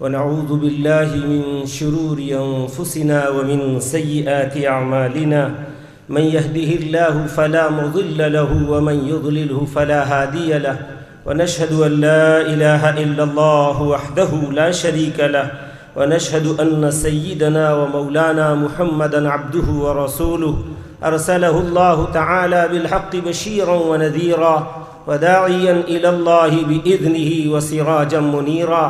ونعوذ بالله من شرور أنفسنا ومن سيئات أعمالنا من يهده الله فلا مضل له ومن يضلله فلا هادي له ونشهد أن لا إله إلا الله وحده لا شريك له ونشهد أن سيدنا ومولانا محمدا عبده ورسوله أرسله الله تعالى بالحق بشيرا ونذيرا وداعيا إلى الله بإذنه وسراجا منيرا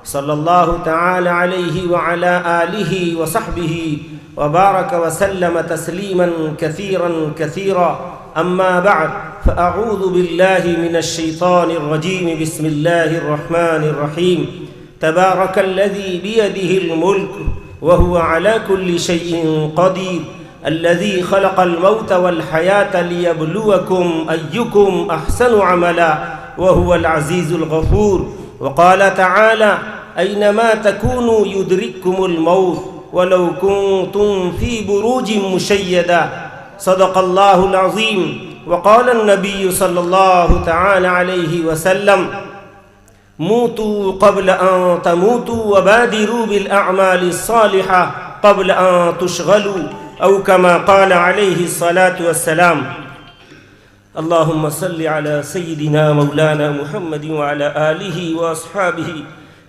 صلى الله تعالى عليه وعلى آله وصحبه وبارك وسلم تسليما كثيرا كثيرا. أما بعد، فأعوذ بالله من الشيطان الرجيم. بسم الله الرحمن الرحيم. تبارك الذي بيده الملك وهو على كل شيء قدير، الذي خلق الموت والحياة ليبلوكم أيكم أحسن عملا وهو العزيز الغفور. وقال تعالى: أينما تكونوا يدرككم الموت ولو كنتم في بروج مشيدة. صدق الله العظيم. وقال النبي صلى الله تعالى عليه وسلم: موتوا قبل أن تموتوا وبادروا بالأعمال الصالحة قبل أن تشغلوا، أو كما قال عليه الصلاة والسلام. اللهم صل على سيدنا مولانا محمد وعلى آله وأصحابه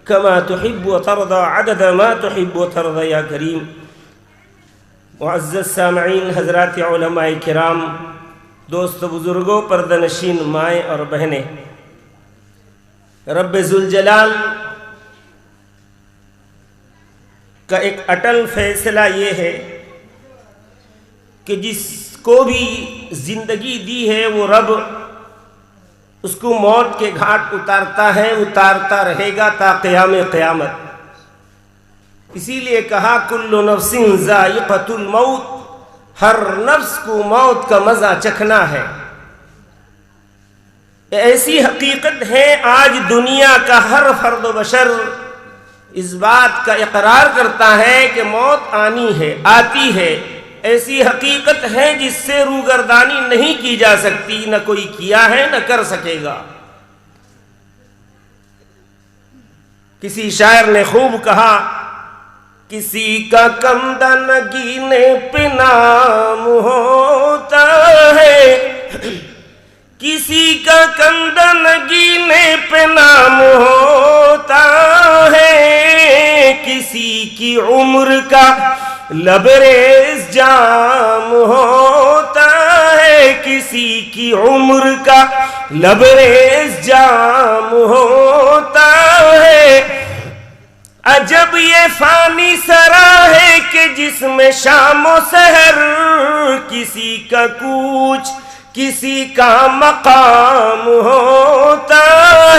كما تحب وترضى عدد ما تحب وترضى يا كريم. معزز سامعین، حضرات علماء کرام، دوست بزرگوں، پردہ نشین مائیں اور بہنیں، رب ذوالجلال کا ایک اٹل فیصلہ یہ ہے کہ جس کو بھی زندگی دی ہے وہ رب اس کو موت کے گھاٹ اتارتا ہے، اتارتا رہے گا تا قیام قیامت. اسی لیے کہا: کل نفس ذائقۃ الموت، ہر نفس کو موت کا مزہ چکھنا ہے. ایسی حقیقت ہے آج دنیا کا ہر فرد و بشر اس بات کا اقرار کرتا ہے کہ موت آنی ہے، آتی ہے. ایسی حقیقت ہے جس سے روگردانی نہیں کی جا سکتی، نہ کوئی کیا ہے نہ کر سکے گا. کسی شاعر نے خوب کہا: کسی کا کندھا نگینے پہ نام ہوتا ہے، کسی کا کندھا نگینے پہ نام ہوتا ہے، کسی کی عمر کا لبریز جام ہوتا ہے، کسی کی عمر کا لبریز جام ہوتا ہے. عجب یہ فانی سرا ہے کہ جس میں شام و سحر کسی کا کوچ کسی کا مقام ہوتا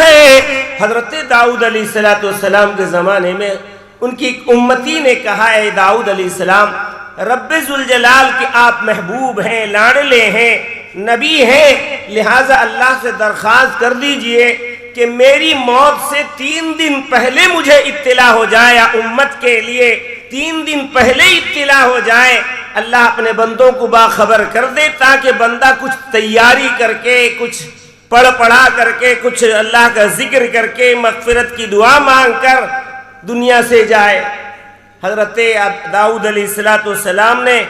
ہے. حضرت داؤد علیہ السلام کے زمانے میں ان کی ایک امتی نے کہا: اے داؤد علیہ السلام، رب ذوالجلال کے آپ محبوب ہیں، لاڈلے ہیں، نبی ہیں، لہٰذا اللہ سے درخواست کر دیجئے کہ میری موت سے 3 دن پہلے مجھے اطلاع ہو جائے، یا امت کے لیے 3 دن پہلے اطلاع ہو جائے. اللہ اپنے بندوں کو باخبر کر دے تاکہ بندہ کچھ تیاری کر کے، کچھ پڑھا کر کے، کچھ اللہ کا ذکر کر کے، مغفرت کی دعا مانگ کر دنیا سے جائے. حضرت داؤد علیہ السلام نے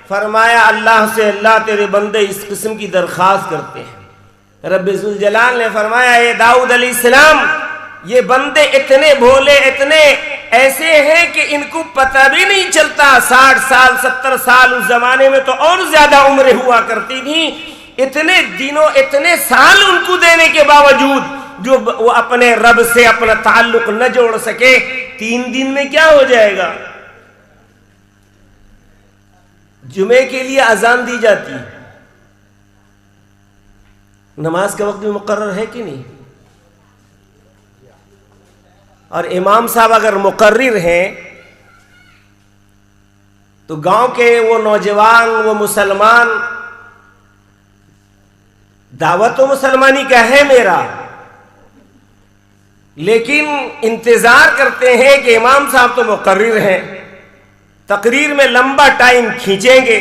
فرمایا اللہ سے: اللہ تیرے بندے اس قسم کی درخواست کرتے ہیں. رب ذوالجلال نے فرمایا: اے داؤد علیہ السلام، یہ بندے اتنے بھولے، اتنے ایسے ہیں کہ ان کو پتہ بھی نہیں چلتا. 60 سال 70 سال اس زمانے میں تو اور زیادہ عمریں ہوا کرتی تھیں. اتنے دنوں، اتنے سال ان کو دینے کے باوجود جو وہ اپنے رب سے اپنا تعلق نہ جوڑ سکے. 3 دن میں کیا ہو جائے گا؟ جمعے کے لیے اذان دی جاتی ہے، نماز کا وقت بھی مقرر ہے کہ نہیں؟ اور امام صاحب اگر مقرر ہیں تو گاؤں کے وہ نوجوان، وہ مسلمان، دعوت و مسلمانی کا ہے میرا، لیکن انتظار کرتے ہیں کہ امام صاحب تو مقرر ہیں، تقریر میں لمبا ٹائم کھینچیں گے،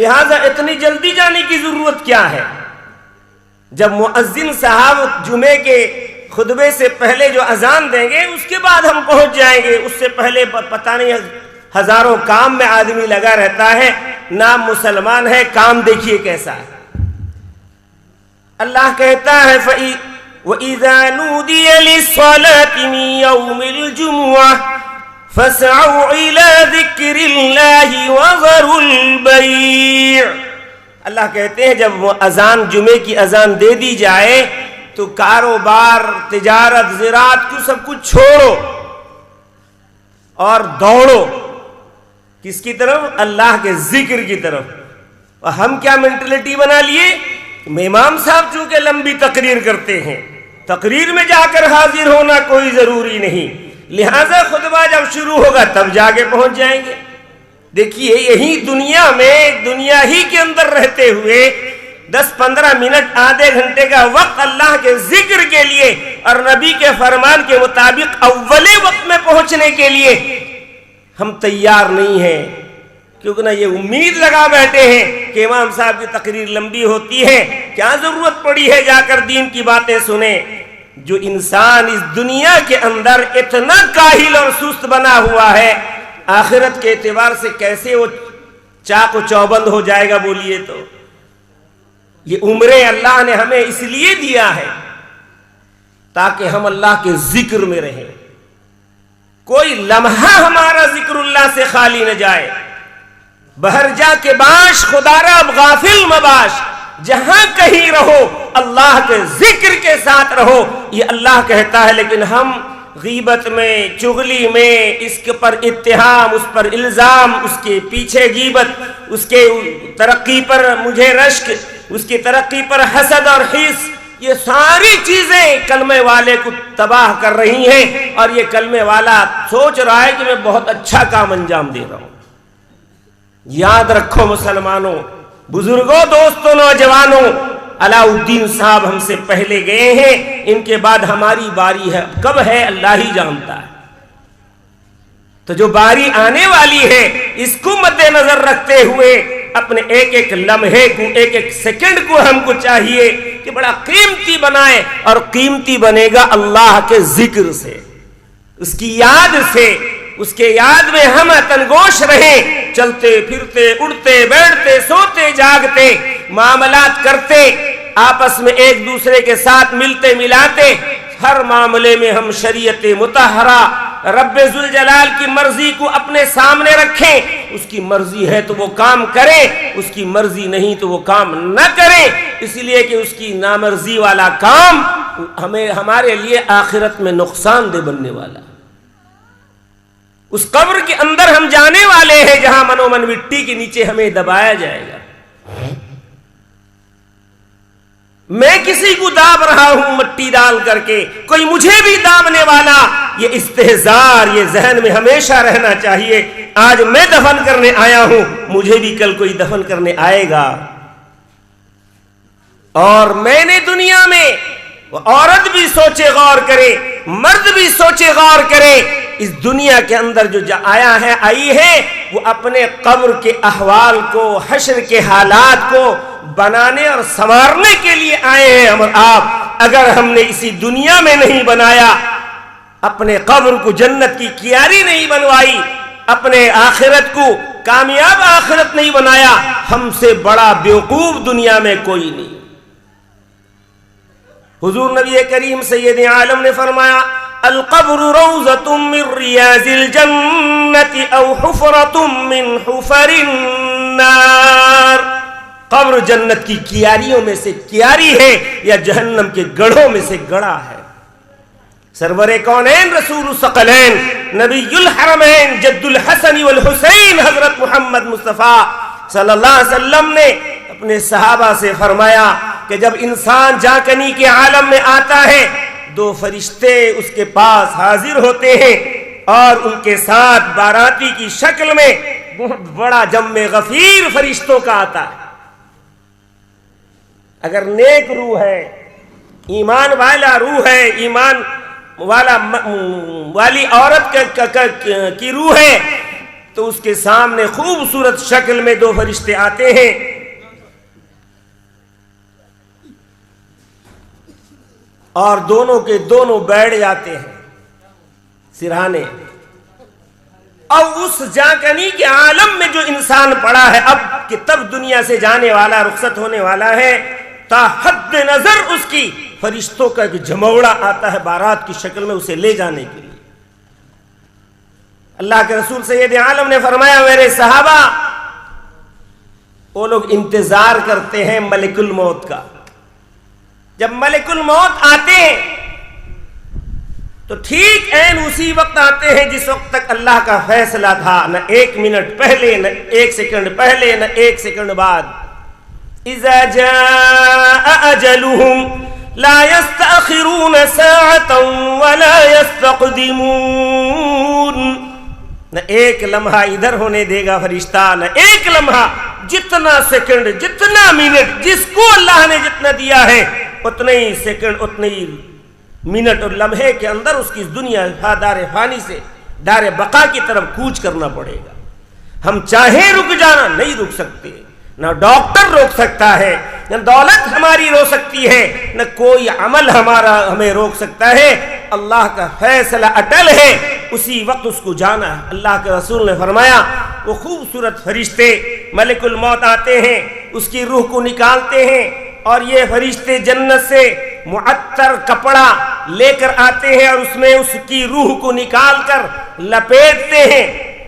لہذا اتنی جلدی جانے کی ضرورت کیا ہے؟ جب مؤذن صاحب جمعے کے خطبے سے پہلے جو اذان دیں گے اس کے بعد ہم پہنچ جائیں گے. اس سے پہلے پتہ نہیں ہزاروں کام میں آدمی لگا رہتا ہے. نام مسلمان ہے, کام دیکھیے کیسا ہے. اللہ کہتا ہے وَإِذَا نُودِيَ لِلصَّلَاةِ مِن يَوْمِ الْجُمُعَةِ فَاسْعَوْا إِلَى ذِكْرِ اللَّهِ وَذَرُوا الْبَيْعَ. اللہ کہتے ہیں جب وہ اذان جمعے کی اذان دے دی جائے تو کاروبار, تجارت, زراعت کو سب کچھ چھوڑو اور دوڑو. کس کی طرف؟ اللہ کے ذکر کی طرف. اور ہم کیا مینٹلٹی بنا لیے؟ امام صاحب چونکہ لمبی تقریر کرتے ہیں, تقریر میں جا کر حاضر ہونا کوئی ضروری نہیں, لہذا خطبہ جب شروع ہوگا تب جا کے پہنچ جائیں گے. دیکھیے یہی دنیا میں, دنیا ہی کے اندر رہتے ہوئے 10-15 منٹ, آدھے گھنٹے کا وقت اللہ کے ذکر کے لیے اور نبی کے فرمان کے مطابق اولے وقت میں پہنچنے کے لیے ہم تیار نہیں ہیں. کیونکہ نہ یہ امید لگا بیٹھے ہیں کہ امام صاحب کی تقریر لمبی ہوتی ہے, کیا ضرورت پڑی ہے جا کر دین کی باتیں سنیں. جو انسان اس دنیا کے اندر اتنا کاہل اور سست بنا ہوا ہے, آخرت کے اعتبار سے کیسے وہ چاق و چوبند ہو جائے گا بولیے. تو یہ عمریں اللہ نے ہمیں اس لیے دیا ہے تاکہ ہم اللہ کے ذکر میں رہیں. کوئی لمحہ ہمارا ذکر اللہ سے خالی نہ جائے. بہر جا کے باش خدارا غافل مباش, جہاں کہیں رہو اللہ کے ذکر کے ساتھ رہو, یہ اللہ کہتا ہے. لیکن ہم غیبت میں, چغلی میں, اس کے پر اتہام, اس پر الزام, اس کے پیچھے غیبت, اس کے ترقی پر مجھے رشک, اس کی ترقی پر حسد اور حس, یہ ساری چیزیں کلمے والے کو تباہ کر رہی ہیں. اور یہ کلمے والا سوچ رہا ہے کہ میں بہت اچھا کام انجام دے رہا ہوں. یاد رکھو مسلمانوں, بزرگوں, دوستوں, نوجوانوں, علاء الدین صاحب ہم سے پہلے گئے ہیں, ان کے بعد ہماری باری ہے. کب ہے اللہ ہی جانتا ہے. تو جو باری آنے والی ہے اس کو مد نظر رکھتے ہوئے اپنے ایک ایک لمحے کو, ایک ایک سیکنڈ کو ہم کو چاہیے کہ بڑا قیمتی بنائے. اور قیمتی بنے گا اللہ کے ذکر سے, اس کی یاد سے. اس کے یاد میں ہم تنگوش رہیں, چلتے پھرتے, اڑتے بیٹھتے, سوتے جاگتے, معاملات کرتے, آپس میں ایک دوسرے کے ساتھ ملتے ملاتے, ہر معاملے میں ہم شریعت مطہرہ رب ذوالجلال کی مرضی کو اپنے سامنے رکھیں. اس کی مرضی ہے تو وہ کام کریں, اس کی مرضی نہیں تو وہ کام نہ کریں, اس لیے کہ اس کی نامرضی والا کام ہمارے لیے آخرت میں نقصان دہ بننے والا. اس قبر کے اندر ہم جانے والے ہیں جہاں منو من مٹی کے نیچے ہمیں دبایا جائے گا. میں کسی کو داب رہا ہوں مٹی ڈال کر کے, کوئی مجھے بھی دابنے والا. یہ استہزار, یہ ذہن میں ہمیشہ رہنا چاہیے. آج میں دفن کرنے آیا ہوں, مجھے بھی کل کوئی دفن کرنے آئے گا. اور میں نے دنیا میں, عورت بھی سوچے غور کرے, مرد بھی سوچے غور کرے, اس دنیا کے اندر جو آیا ہے, آئی ہے, وہ اپنے قبر کے احوال کو, حشر کے حالات کو بنانے اور سنوارنے کے لیے آئے ہیں ہم اور آپ. اگر ہم نے اسی دنیا میں نہیں بنایا, اپنے قبر کو جنت کی کیاری نہیں بنوائی, اپنے آخرت کو کامیاب آخرت نہیں بنایا, ہم سے بڑا بیوقوف دنیا میں کوئی نہیں. حضور نبی کریم سید عالم نے فرمایا, القبر روضۃ من ریاض الجنۃ او حفرۃ من حفر النار. قبر جنت کی کیاریوں میں سے کیاری ہے یا جہنم کے گڑھوں میں سے گڑھا ہے. سرور کونین رسول الثقلین نبی الحرمین جد الحسن والحسین حضرت محمد مصطفیٰ صلی اللہ علیہ وسلم نے اپنے صحابہ سے فرمایا کہ جب انسان جاکنی کے عالم میں آتا ہے, 2 فرشتے اس کے پاس حاضر ہوتے ہیں اور ان کے ساتھ باراتی کی شکل میں بہت بڑا جم غفیر فرشتوں کا آتا ہے. اگر نیک روح ہے, ایمان والا روح ہے, ایمان والی عورت کی روح ہے, تو اس کے سامنے خوبصورت شکل میں دو فرشتے آتے ہیں، اور دونوں کے دونوں بیٹھ جاتے ہیں سرہانے۔ اور اس جاکنی کے عالم میں جو انسان پڑا ہے اب کہ تب دنیا سے جانے والا، رخصت ہونے والا ہے، تا حد نظر اس کی فرشتوں کا ایک جموڑا آتا ہے بارات کی شکل میں اسے لے جانے کے لیے۔ اللہ کے رسول سید عالم نے فرمایا میرے صحابہ، وہ لوگ انتظار کرتے ہیں ملک الموت کا۔ جب ملک الموت آتے ہیں تو ٹھیک عین اسی وقت آتے ہیں جس وقت تک اللہ کا فیصلہ تھا، نہ ایک منٹ پہلے، نہ ایک سیکنڈ پہلے، نہ ایک سیکنڈ بعد۔ اذا جاء اجلهم لا يستأخرون ساعة ولا يستقدمون۔ نہ ایک لمحہ ادھر ہونے دے گا فرشتہ، نہ ایک لمحہ، جتنا سیکنڈ، جتنا منٹ، جس کو اللہ نے جتنا دیا ہے اتنے ہی سیکنڈ، اتنے ہی منٹ اور لمحے کے اندر اس کی دنیا دار فانی سے دار بقا کی طرف کوچ کرنا پڑے گا۔ ہم چاہیں رک جانا نہیں رک سکتے، نہ ڈاکٹر روک سکتا ہے، نہ دولت ہماری روک سکتی ہے، نہ کوئی عمل ہمارا ہمیں روک سکتا ہے۔ اللہ کا فیصلہ اٹل ہے، اسی وقت اس کو جانا ہے۔ اللہ کے رسول نے فرمایا وہ خوبصورت فرشتے ملک الموت آتے ہیں، اس کی روح کو نکالتے ہیں، اور یہ فرشتے جنت سے معطر کپڑا لے کر آتے ہیں اور اس میں اس کی روح کو نکال کر لپیٹتے ہیں۔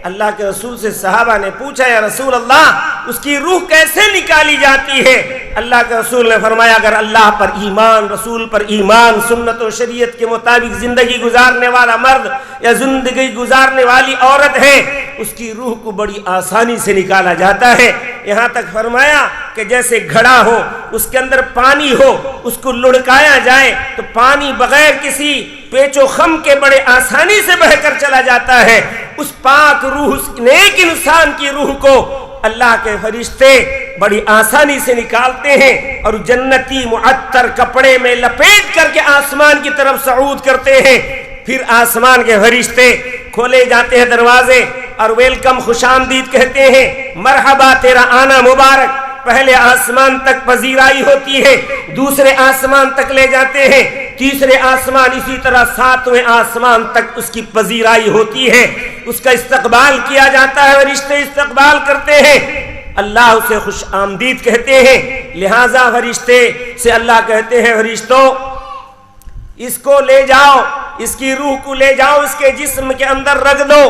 اللہ کے رسول سے صحابہ نے پوچھا یا رسول اللہ اس کی روح کیسے نکالی جاتی ہے؟ اللہ کے رسول نے فرمایا اگر اللہ پر ایمان، رسول پر ایمان، سنت و شریعت کے مطابق زندگی گزارنے والا مرد یا زندگی گزارنے والی عورت ہے، اس کی روح کو بڑی آسانی سے نکالا جاتا ہے۔ یہاں تک فرمایا کہ جیسے گھڑا ہو، اس کے اندر پانی ہو، اس کو لڑکایا جائے تو پانی بغیر کسی پیچ و خم کے بڑے آسانی سے بہہ کر چلا جاتا ہے۔ اس پاک روح، اس نیک انسان کی روح کو اللہ کے فرشتے بڑی آسانی سے نکالتے ہیں اور جنتی معطر کپڑے میں لپیٹ کر کے آسمان کی طرف صعود کرتے ہیں۔ پھر آسمان کے فرشتے کھولے جاتے ہیں دروازے اور ویلکم، خوش آمدید کہتے ہیں، مرحبا تیرا آنا مبارک۔ پہلے آسمان تک پذیرائی ہوتی ہے، دوسرے آسمان تک لے جاتے ہیں، تیسرے آسمان، اسی طرح ساتویں آسمان تک اس کی پذیرائی ہوتی ہے، اس کا استقبال کیا جاتا ہے، فرشتے استقبال کرتے ہیں، اللہ اسے خوش آمدید کہتے ہیں۔ لہذا فرشتے سے اللہ کہتے ہیں فرشتوں اس کو لے جاؤ، اس کی روح کو لے جاؤ، اس کے جسم کے اندر رکھ دو،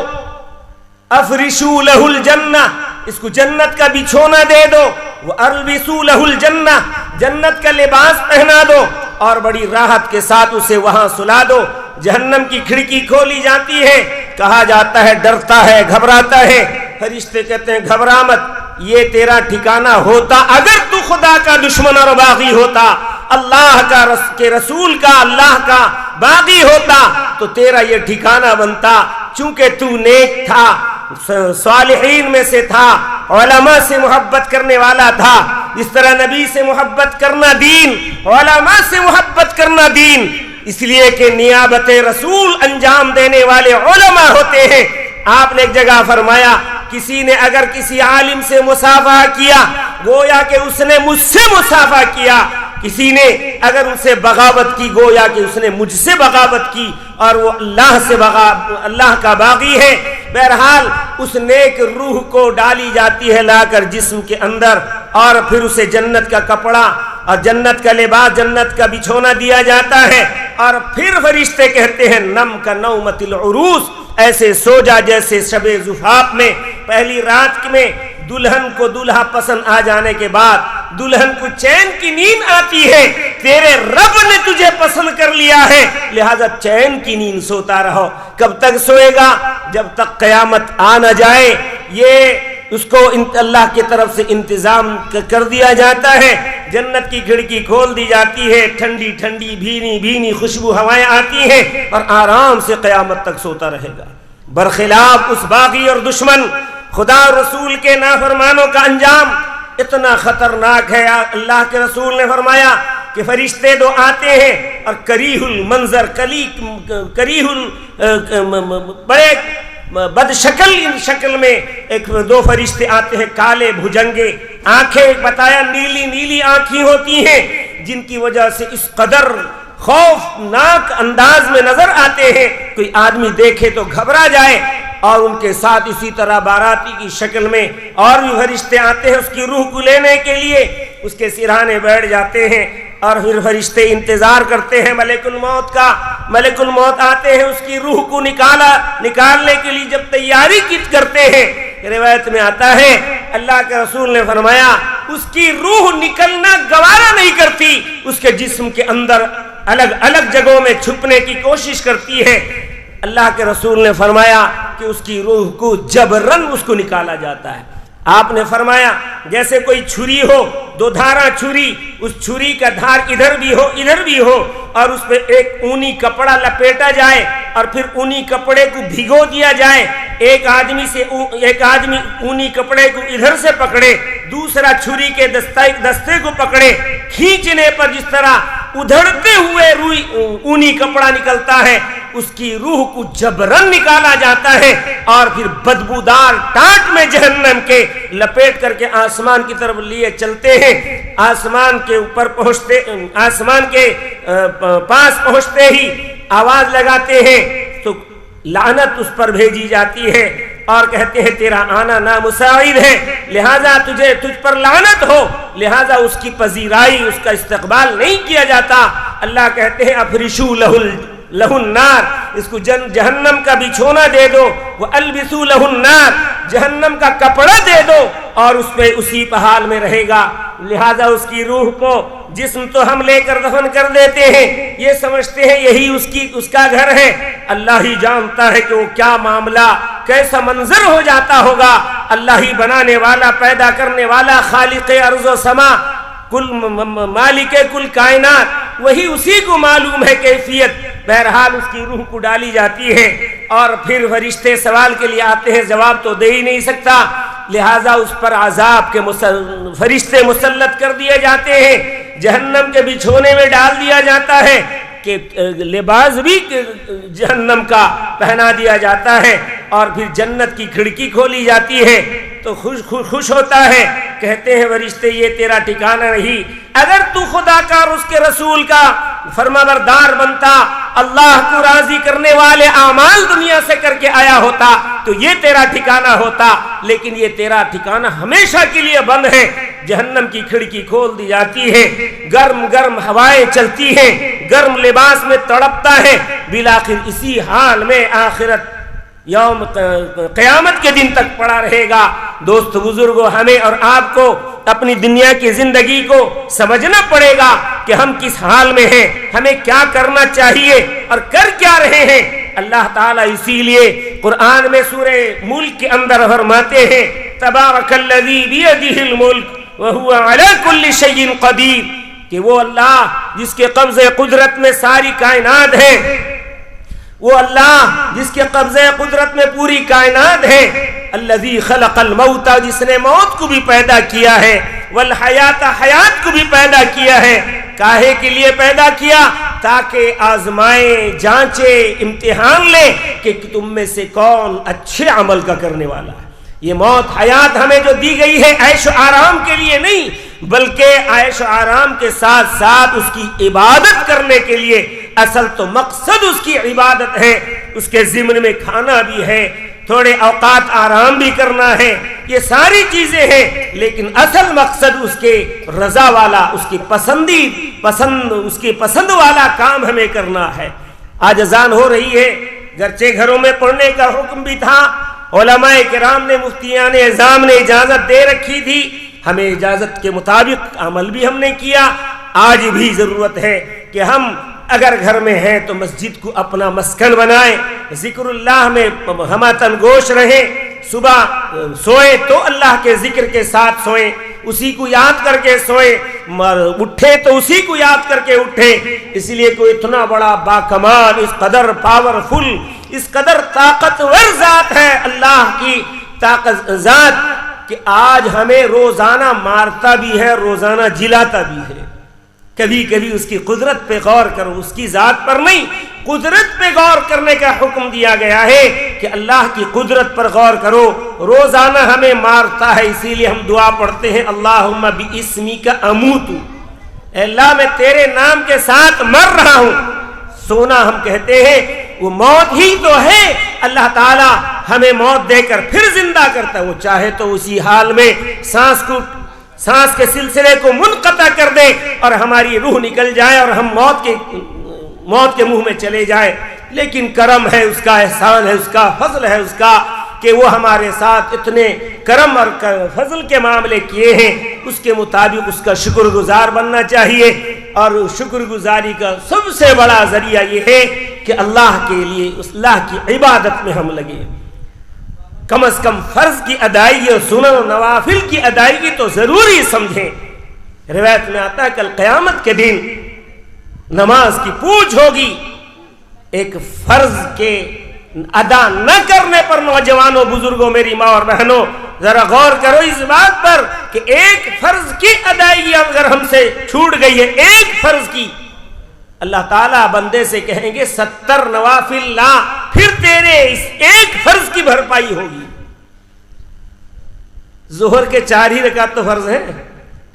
افرشوا لہ الجنہ، اس کو جنت کا بچھونا دے دو، وَأَلْبِسُوا لَهُ الْجَنَّةَ، جنت کا لباس پہنا دو اور بڑی راحت کے ساتھ اسے وہاں سلا دو۔ جہنم کی کھڑکی کھولی جاتی ہے، کہا جاتا ہے ڈرتا ہے، گھبراتا ہے، فرشتے کہتے ہیں گھبرا مت، یہ تیرا ٹھکانہ ہوتا اگر تو خدا کا دشمن اور باغی ہوتا، اللہ کا کے رسول کا، اللہ کا باغی ہوتا تو تیرا یہ ٹھکانہ بنتا۔ چونکہ تو نیک تھا، صالحین میں سے تھا، علماء سے محبت کرنے والا تھا، اس طرح نبی سے محبت کرنا دین، علماء سے محبت کرنا دین، اس لیے کہ نیابت رسول انجام دینے والے علماء ہوتے ہیں۔ آپ نے ایک جگہ فرمایا کسی نے اگر کسی عالم سے مصافحہ کیا گویا کہ اس نے مجھ سے مصافحہ کیا، کسی نے اگر ان سے بغاوت کی گویا کہ اس نے مجھ سے بغاوت کی، اور وہ اللہ کا باغی ہے۔ بہرحال اس نیک روح کو ڈالی جاتی ہے لا کر جسم کے اندر، اور پھر اسے جنت کا کپڑا اور جنت کا لباس، جنت کا بچھونا دیا جاتا ہے، اور پھر فرشتے کہتے ہیں نم کا نومت العروس، ایسے سو جا جیسے شب زفاف میں پہلی رات میں دلہن کو دلہا پسند آ جانے کے بعد دلہن کو چین کی نیند آتی ہے، تیرے رب نے تجھے پسند کر لیا ہے لہذا چین کی نیند سوتا رہو۔ کب تک سوئے گا؟ جب تک قیامت آ نہ جائے۔ یہ اس کو اللہ کی طرف سے انتظام کر دیا جاتا ہے، جنت کی کھڑکی کھول دی جاتی ہے، ٹھنڈی ٹھنڈی بھینی بھینی خوشبو ہوائیں آتی ہیں اور آرام سے قیامت تک سوتا رہے گا۔ برخلاف اس باغی اور دشمن خدا رسول کے نافرمانوں کا انجام اتنا خطرناک ہے۔ اللہ کے رسول نے فرمایا کہ فرشتے دو آتے ہیں اور کریہ المنظر، بڑے بد شکل میں ایک دو فرشتے آتے ہیں، کالے بھجنگے، آنکھیں بتایا نیلی نیلی آنکھیں ہوتی ہیں، جن کی وجہ سے اس قدر خوفناک انداز میں نظر آتے ہیں کوئی آدمی دیکھے تو گھبرا جائے۔ اور ان کے ساتھ اسی طرح باراتی کی شکل میں اور بھی فرشتے آتے ہیں اس کی روح کو لینے کے لیے، اس کے سرہانے بیٹھ جاتے ہیں اور پھر فرشتے انتظار کرتے ہیں ملک الموت کا۔ ملک الموت آتے ہیں اس کی روح کو نکالنے کے لیے جب تیاری کرتے ہیں، روایت میں آتا ہے اللہ کے رسول نے فرمایا اس کی روح نکلنا گوارا نہیں کرتی، اس کے جسم کے اندر الگ الگ جگہوں میں چھپنے کی کوشش کرتی ہے۔ اللہ کے رسول نے فرمایا کہ اس کی روح کو جبرن اس کو نکالا جاتا ہے۔ آپ نے فرمایا جیسے کوئی چھری ہو، دو دھارا چھری، اس چھری کا دھار ادھر بھی ہو اور اس پہ ایک اونی کپڑا لپیٹا جائے اور پھر اونی کپڑے کو بھگو دیا جائے، ایک آدمی اونی کپڑے کو ادھر سے پکڑے، دوسرا چھری کے دستے کو پکڑے، کھینچنے پر جس طرح ادھڑتے ہوئے اونی کپڑا نکلتا ہے، اس کی روح کو جبرن نکالا جاتا ہے اور پھر بدبودار ٹاٹ میں جہنم کے لپیٹ کر کے آسمان کی طرف لیے چلتے ہیں۔ آسمان کے پاس پہنچتے ہی آواز لگاتے ہیں تو لعنت اس پر بھیجی جاتی ہے اور کہتے ہیں تیرا آنا نامساعد ہے، لہذا تجھ پر لعنت ہو، لہذا اس کی پذیرائی، اس کا استقبال نہیں کیا جاتا۔ اللہ کہتے ہیں افرشو لہ النار، اس کو جہنم کا بچھونا دے دو، وَأَلْبِسُوا لَهُ النَّارِ، جہنم کا کپڑا دے دو اور اس پہ اسی حال میں رہے گا۔ لہذا اس کی روح کو جسم تو ہم لے کر دفن کر دیتے ہیں، یہ سمجھتے ہیں یہی اس کا گھر ہے، اللہ ہی جانتا ہے کہ وہ کیا معاملہ کیسا منظر ہو جاتا ہوگا۔ اللہ ہی بنانے والا، پیدا کرنے والا، خالق ارض و سما، مالک کل کائنات، وہی اسی کو معلوم ہے کیفیت۔ بہرحال اس کی روح کو ڈالی جاتی ہے اور پھر فرشتے سوال کے لیے آتے ہیں، جواب تو دے ہی نہیں سکتا، لہٰذا اس پر عذاب کے فرشتے مسلط کر دیے جاتے ہیں، جہنم کے بچھونے میں ڈال دیا جاتا ہے کہ لباس بھی جہنم کا پہنا دیا جاتا ہے اور پھر جنت کی کھڑکی کھولی جاتی ہے تو خوش ہوتا ہے۔ کہتے ہیں فرشتے یہ تیرا ٹھکانہ نہیں، اگر تو خدا کا اور اس کے رسول کا فرمانبردار بنتا، اللہ کو راضی کرنے والے اعمال دنیا سے کر کے آیا ہوتا تو یہ تیرا ٹھکانہ ہوتا، لیکن یہ تیرا ٹھکانہ ہمیشہ کے لیے بند ہے۔ جہنم کی کھڑکی کھول دی جاتی ہے، گرم گرم ہوائیں چلتی ہیں، گرم لباس میں تڑپتا ہے، بالآخر اسی حال میں آخرت یوم قیامت کے دن تک پڑا رہے گا۔ دوست بزرگوں، ہمیں اور آپ کو اپنی دنیا کی زندگی کو سمجھنا پڑے گا کہ ہم کس حال میں ہیں، ہمیں کیا کرنا چاہیے اور کر کیا رہے ہیں۔ اللہ تعالیٰ اسی لیے قرآن میں سورہ ملک کے اندر فرماتے ہیں تبارک الذی بیدہ الملک وہو علی کل شیء قدیر، کہ وہ اللہ جس کے قبضہ قدرت میں ساری کائنات ہے، وہ اللہ جس کے قبضہ قدرت میں پوری کائنات ہے، الذی خلق الموت، جس نے موت کو بھی پیدا کیا ہے، والحیات، حیات کو بھی پیدا کیا ہے۔ کاہے کے لیے پیدا کیا؟ تاکہ آزمائیں، جانچیں، امتحان لیں کہ تم میں سے کون اچھے عمل کا کرنے والا ہے۔ یہ موت حیات ہمیں جو دی گئی ہے عیش و آرام کے لیے نہیں، بلکہ عیش و آرام کے ساتھ ساتھ اس کی عبادت کرنے کے لیے۔ اصل تو مقصد اس کی عبادت ہے، اس کے ضمن میں کھانا بھی ہے، تھوڑے اوقات آرام بھی کرنا ہے، یہ ساری چیزیں ہیں، لیکن اصل مقصد اس کے رضا والا، اس کی اس کی پسند والا کام ہمیں کرنا ہے۔ آج اذان ہو رہی ہے، گرچہ گھروں میں پڑھنے کا حکم بھی تھا، علماء کرام نے، مفتیان اعظام نے اجازت دے رکھی تھی، ہمیں اجازت کے مطابق عمل بھی ہم نے کیا۔ آج بھی ضرورت ہے کہ ہم اگر گھر میں ہیں تو مسجد کو اپنا مسکن بنائیں، ذکر اللہ میں ہمہ گوش رہیں، صبح سوئیں تو اللہ کے ذکر کے ساتھ سوئیں، اسی کو یاد کر کے سوئیں، اٹھے تو اسی کو یاد کر کے اٹھیں۔ اس لیے کوئی اتنا بڑا باکمال، اس قدر پاورفل، اس قدر طاقتور ذات ہے اللہ کی طاقت ذات کہ آج ہمیں روزانہ مارتا بھی ہے، روزانہ جلاتا بھی ہے۔ کبھی کبھی اس کی قدرت پہ غور کرو، اس کی ذات پر نہیں، قدرت پہ غور کرنے کا حکم دیا گیا ہے کہ اللہ کی قدرت پر غور کرو. روزانہ ہمیں مارتا ہے، اسی لیے ہم دعا پڑھتے ہیں اللہم باسمک اموت، اے اللہ میں تیرے نام کے ساتھ مر رہا ہوں. سونا ہم کہتے ہیں وہ موت ہی تو ہے. اللہ تعالی ہمیں موت دے کر پھر زندہ کرتا ہے. وہ چاہے تو اسی حال میں سانس کے سلسلے کو منقطع کر دے اور ہماری روح نکل جائے اور ہم موت کے منہ میں چلے جائے. لیکن کرم ہے اس کا، احسان ہے اس کا، فضل ہے اس کا کہ وہ ہمارے ساتھ اتنے کرم اور فضل کے معاملے کیے ہیں. اس کے مطابق اس کا شکر گزار بننا چاہیے. اور شکر گزاری کا سب سے بڑا ذریعہ یہ ہے کہ اللہ کے لیے اللہ کی عبادت میں ہم لگے. کم از کم فرض کی ادائیگی اور سنن و نوافل کی ادائیگی تو ضروری سمجھیں. روایت میں آتا ہے کل قیامت کے دن نماز کی پوچھ ہوگی. ایک فرض کے ادا نہ کرنے پر نوجوانوں، بزرگوں، میری ماں اور بہنوں، ذرا غور کرو اس بات پر کہ ایک فرض کی ادائیگی اگر ہم سے چھوٹ گئی ہے، ایک فرض کی، اللہ تعالیٰ بندے سے کہیں گے 70 نوافل لا، پھر تیرے اس ایک فرض کی بھرپائی ہوگی. ظہر کے 4 ہی رکعت تو فرض ہیں،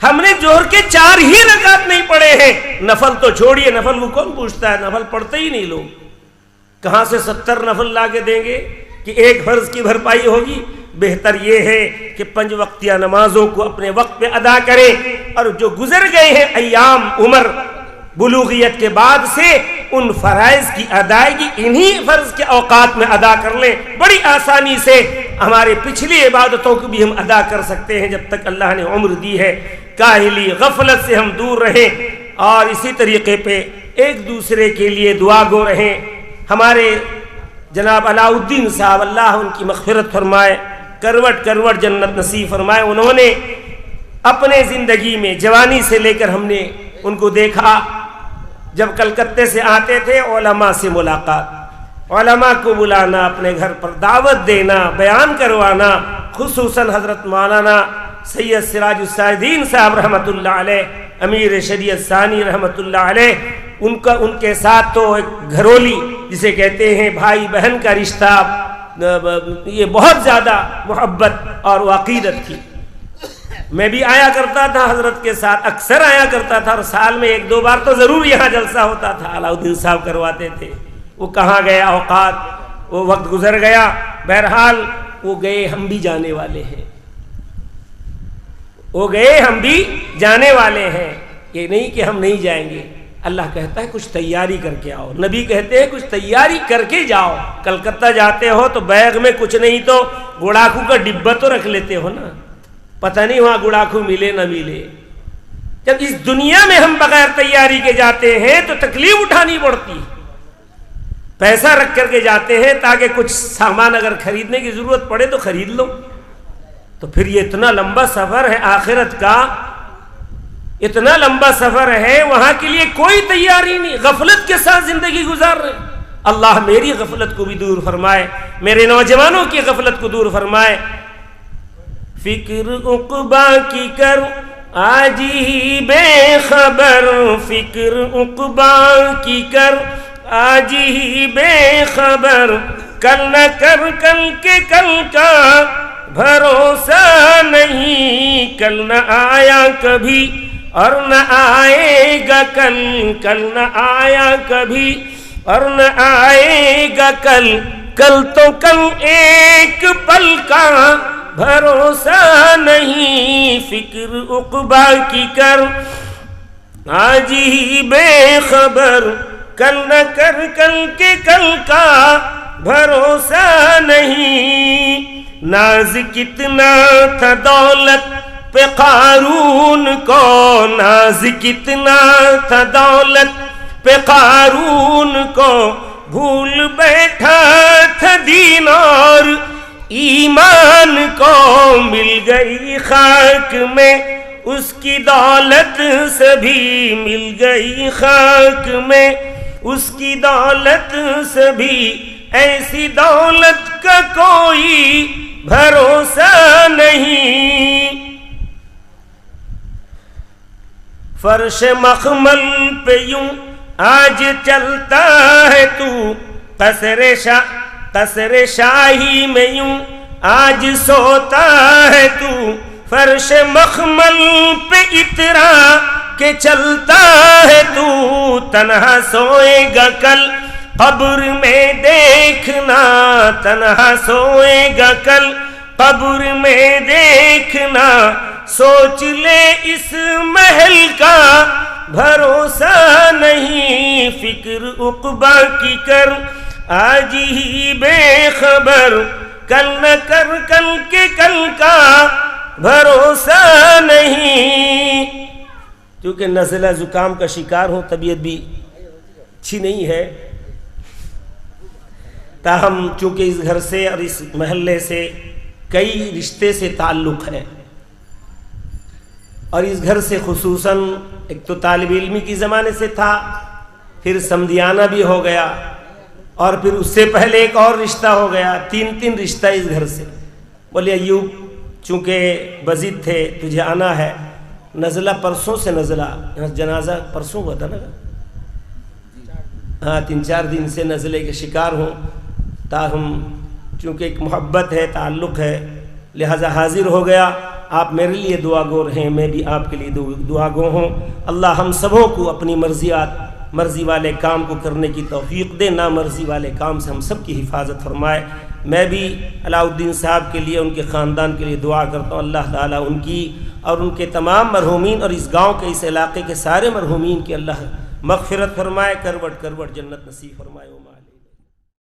ہم نے ظہر کے 4 ہی رکعت نہیں پڑھے ہیں. نفل تو چھوڑیے، نفل کو کون پوچھتا ہے، نفل پڑھتے ہی نہیں لوگ. کہاں سے 70 نفل لا کے دیں گے کہ ایک فرض کی بھرپائی ہوگی؟ بہتر یہ ہے کہ 5 وقتیہ نمازوں کو اپنے وقت پہ ادا کریں، اور جو گزر گئے ہیں ایام عمر بلوغیت کے بعد سے، ان فرائض کی ادائیگی انہی فرض کے اوقات میں ادا کر لیں. بڑی آسانی سے ہمارے پچھلی عبادتوں کو بھی ہم ادا کر سکتے ہیں جب تک اللہ نے عمر دی ہے. کاہلی غفلت سے ہم دور رہیں اور اسی طریقے پہ ایک دوسرے کے لیے دعا گو رہیں. ہمارے جناب علاء الدین صاحب، اللہ ان کی مغفرت فرمائے، کروٹ کروٹ جنت نصیب فرمائے، انہوں نے اپنے زندگی میں جوانی سے لے کر ہم نے ان کو دیکھا. جب کلکتے سے آتے تھے علماء سے ملاقات، علماء کو بلانا، اپنے گھر پر دعوت دینا، بیان کروانا، خصوصاً حضرت مولانا سید سراج السائدین صاحب رحمۃ اللہ علیہ، امیر شریعت ثانی رحمۃ اللہ علیہ، ان کے ساتھ تو ایک گھرولی جسے کہتے ہیں بھائی بہن کا رشتہ، یہ بہت زیادہ محبت اور عقیدت تھی. میں بھی آیا کرتا تھا حضرت کے ساتھ، اکثر آیا کرتا تھا، اور سال میں 1-2 بار تو ضرور یہاں جلسہ ہوتا تھا. علاء الدین صاحب کرواتے تھے. وہ کہاں گیا اوقات، وہ وقت گزر گیا. بہرحال وہ گئے، ہم بھی جانے والے ہیں. وہ گئے، ہم بھی جانے والے ہیں. یہ نہیں کہ ہم نہیں جائیں گے. اللہ کہتا ہے کچھ تیاری کر کے آؤ. نبی کہتے ہیں کچھ تیاری کر کے جاؤ. کلکتہ جاتے ہو تو بیگ میں کچھ نہیں تو گڑاخو کا ڈبہ تو رکھ لیتے ہو نا، پتہ نہیں وہاں گڑاخو ملے نہ ملے. جب اس دنیا میں ہم بغیر تیاری کے جاتے ہیں تو تکلیف اٹھانی پڑتی. پیسہ رکھ کر کے جاتے ہیں تاکہ کچھ سامان اگر خریدنے کی ضرورت پڑے تو خرید لو. تو پھر یہ اتنا لمبا سفر ہے آخرت کا، اتنا لمبا سفر ہے، وہاں کے لیے کوئی تیاری نہیں، غفلت کے ساتھ زندگی گزار رہے. اللہ میری غفلت کو بھی دور فرمائے، میرے نوجوانوں کی غفلت کو دور فرمائے. فکر عقبا کی کر آج ہی بے خبر، فکر عقبا کی کر آج ہی بے خبر، کل نہ کر کل کے کل کا بھروسہ نہیں، کل نہ آیا کبھی اور نہ آئے گا کل، کل نہ آیا کبھی اور نہ آئے گا کل، کل تو کل ایک پل کا بھروسہ نہیں، فکر عقبا کی کر آج ہی بے خبر، کل نہ کر کل کے کل کا بھروسہ نہیں. ناز کتنا تھا دولت پہ قارون کو، ناز کتنا تھا دولت پہ قارون کو، بھول بیٹھا تھا دین اور ایمان کو، مل گئی خاک میں اس کی دولت سبھی، مل گئی خاک میں اس کی دولت سبھی، ایسی دولت کا کوئی بھروسہ نہیں. فرش مخمل پہ یوں آج چلتا ہے تو قصر شاہی میں یوں، آج سوتا ہے تو فرش مخمل پہ اترا کہ چلتا ہے تو تنہا سوئے گا کل قبر میں دیکھنا، تنہا سوئے گا کل قبر میں دیکھنا، سوچ لے اس محل کا بھروسہ نہیں، فکر عقبہ کی کر آج ہی بے خبر، کل نہ کر کل کے کل کا بھروسہ نہیں۔ کیونکہ نزلہ زکام کا شکار ہوں، طبیعت بھی اچھی نہیں ہے، تاہم چونکہ اس گھر سے اور اس محلے سے کئی رشتے سے تعلق ہے، اور اس گھر سے خصوصاً ایک تو طالب علمی کی زمانے سے تھا، پھر سمدیانہ بھی ہو گیا، اور پھر اس سے پہلے ایک اور رشتہ ہو گیا، تین رشتہ اس گھر سے۔ بولے ایوب چونکہ بزد تھے، تجھے آنا ہے، نزلہ پرسوں سے نزلہ، جنازہ پرسوں ہوا تھا نا، ہاں 3-4 دن سے نزلے کے شکار ہوں، تاہم چونکہ ایک محبت ہے، تعلق ہے، لہذا حاضر ہو گیا۔ آپ میرے لیے دعا گو رہیں، میں بھی آپ کے لیے دعا گو ہوں۔ اللہ ہم سبوں کو اپنی مرضی والے کام کو کرنے کی توفیق دے، نامرضی والے کام سے ہم سب کی حفاظت فرمائے۔ میں بھی علاء الدین صاحب کے لیے، ان کے خاندان کے لیے دعا کرتا ہوں، اللہ تعالیٰ ان کی اور ان کے تمام مرحومین اور اس گاؤں کے، اس علاقے کے سارے مرحومین کی اللہ مغفرت فرمائے، کروٹ جنت نصیب فرمائے۔